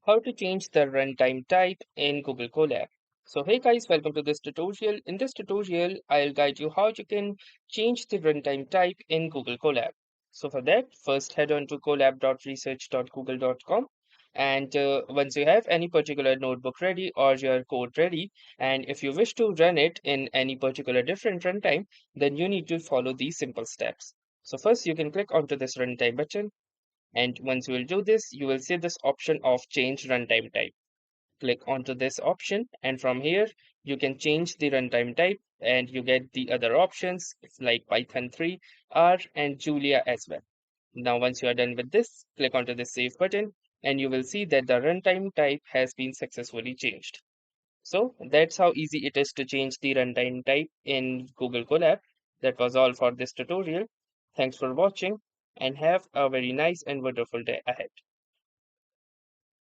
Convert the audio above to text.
How to change the runtime type in Google Colab. So hey guys, welcome to this tutorial. In this tutorial, I'll guide you how you can change the runtime type in Google Colab. So for that, first head on to colab.research.google.com, and once you have any particular notebook ready or your code ready, and if you wish to run it in any particular different runtime, then you need to follow these simple steps. So first you can click onto this runtime button, and once you will do this, you will see this option of change runtime type. Click onto this option, and from here, you can change the runtime type and you get the other options like Python 3, R, and Julia as well. Now, once you are done with this, click onto the save button and you will see that the runtime type has been successfully changed. So that's how easy it is to change the runtime type in Google Colab. That was all for this tutorial. Thanks for watching and have a very nice and wonderful day ahead.